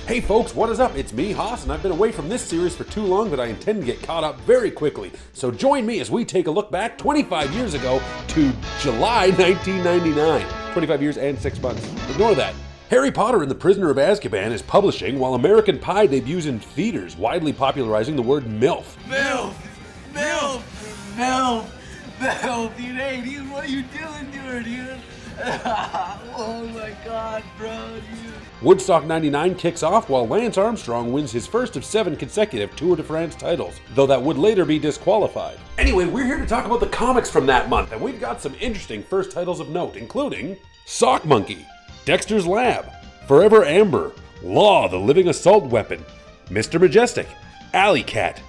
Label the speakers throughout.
Speaker 1: Hey folks, what is up? It's me, Haas, and I've been away from this series for too long that I intend to get caught up very quickly. So join me as we take a look back 25 years ago to July 1999. 25 years and 6 months. Ignore that. Harry Potter and the Prisoner of Azkaban is publishing, while American Pie debuts in theaters, widely popularizing the word MILF.
Speaker 2: MILF! MILF! MILF! MILF! Dude, hey, dude, what are you doing to her, dude? Oh my god, bro, dude.
Speaker 1: Woodstock 99 kicks off while Lance Armstrong wins his first of 7 consecutive Tour de France titles, though that would later be disqualified. Anyway, we're here to talk about the comics from that month, and we've got some interesting first titles of note, including Sock Monkey, Dexter's Lab, Forever Amber, Law, the Living Assault Weapon, Mr. Majestic, Alley Cat,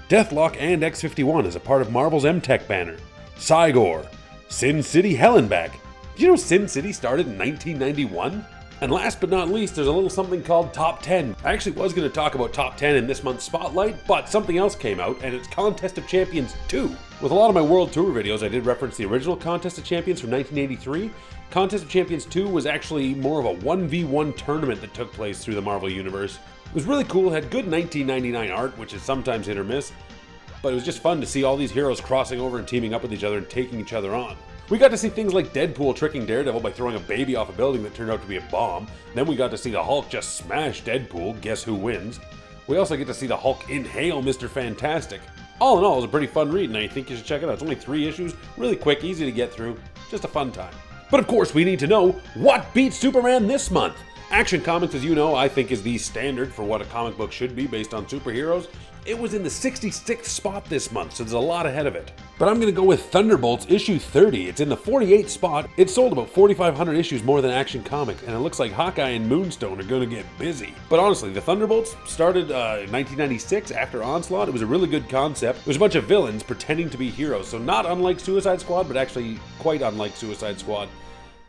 Speaker 1: Deathlock and X-51 as a part of Marvel's M-Tech banner, Cygor, Sin City Hellenback. Did you know Sin City started in 1991? And last but not least, there's a little something called Top 10. I actually was going to talk about Top 10 in this month's Spotlight, but something else came out, and it's Contest of Champions 2. With a lot of my World Tour videos, I did reference the original Contest of Champions from 1983. Contest of Champions 2 was actually more of a 1v1 tournament that took place through the Marvel Universe. It was really cool, had good 1999 art, which is sometimes hit or miss, but it was just fun to see all these heroes crossing over and teaming up with each other and taking each other on. We got to see things like Deadpool tricking Daredevil by throwing a baby off a building that turned out to be a bomb. Then we got to see the Hulk just smash Deadpool, guess who wins? We also get to see the Hulk inhale Mr. Fantastic. All in all, it was a pretty fun read, and I think you should check it out. It's only 3 issues, really quick, easy to get through, just a fun time. But of course, we need to know, what beat Superman this month? Action Comics, as you know, I think is the standard for what a comic book should be based on superheroes. It was in the 66th spot this month, so there's a lot ahead of it. But I'm going to go with Thunderbolts issue 30. It's in the 48th spot. It sold about 4,500 issues more than Action Comics, and it looks like Hawkeye and Moonstone are going to get busy. But honestly, the Thunderbolts started in 1996 after Onslaught. It was a really good concept. It was a bunch of villains pretending to be heroes, so not unlike Suicide Squad, but actually quite unlike Suicide Squad.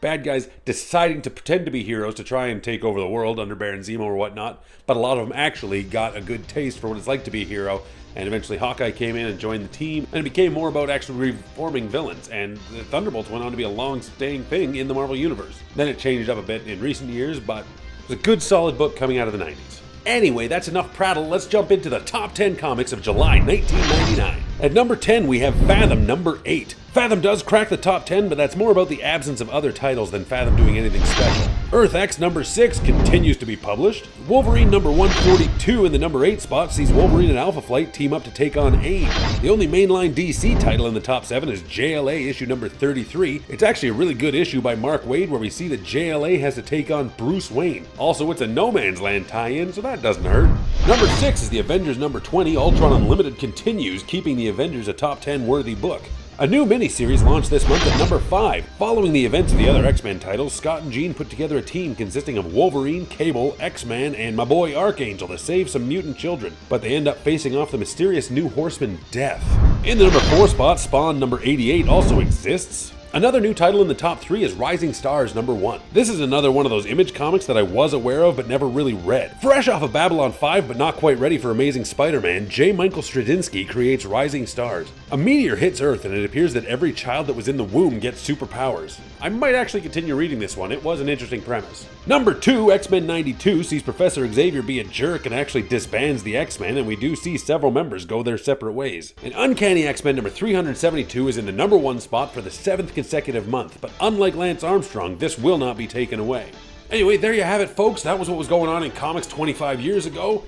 Speaker 1: Bad guys deciding to pretend to be heroes to try and take over the world under Baron Zemo or whatnot, but a lot of them actually got a good taste for what it's like to be a hero, and eventually Hawkeye came in and joined the team, and it became more about actually reforming villains, and the Thunderbolts went on to be a long-staying thing in the Marvel Universe. Then it changed up a bit in recent years, but it was a good solid book coming out of the 90s. Anyway, that's enough prattle. Let's jump into the top 10 comics of July 1999. At number 10, we have Fathom number 8. Fathom does crack the top 10, but that's more about the absence of other titles than Fathom doing anything special. Earth X number 6 continues to be published. Wolverine number 142 in the number 8 spot sees Wolverine and Alpha Flight team up to take on AIM. The only mainline DC title in the top 7 is JLA issue number 33. It's actually a really good issue by Mark Waid where we see that JLA has to take on Bruce Wayne. Also, it's a No Man's Land tie-in, so that doesn't hurt. Number 6 is the Avengers number 20. Ultron Unlimited continues, keeping the Avengers a top 10 worthy book. A new miniseries launched this month at number 5. Following the events of the other X-Men titles, Scott and Jean put together a team consisting of Wolverine, Cable, X-Man, and my boy Archangel to save some mutant children, but they end up facing off the mysterious new Horseman, Death. In the number 4 spot, Spawn number 88 also exists. Another new title in the top 3 is Rising Stars number 1. This is another one of those Image comics that I was aware of but never really read. Fresh off of Babylon 5 but not quite ready for Amazing Spider-Man, J. Michael Straczynski creates Rising Stars. A meteor hits Earth and it appears that every child that was in the womb gets superpowers. I might actually continue reading this one, it was an interesting premise. Number 2, X-Men 92 sees Professor Xavier be a jerk and actually disbands the X-Men, and we do see several members go their separate ways. And Uncanny X-Men number 372 is in the number 1 spot for the 7th consecutive month, but unlike Lance Armstrong, this will not be taken away. Anyway, there you have it, folks. That was what was going on in comics 25 years ago.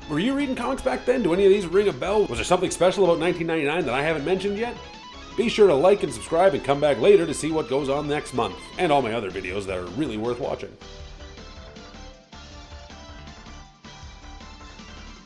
Speaker 1: Were you reading comics back then? Do any of these ring a bell? Was there something special about 1999 that I haven't mentioned yet? Be sure to like and subscribe and come back later to see what goes on next month, and all my other videos that are really worth watching.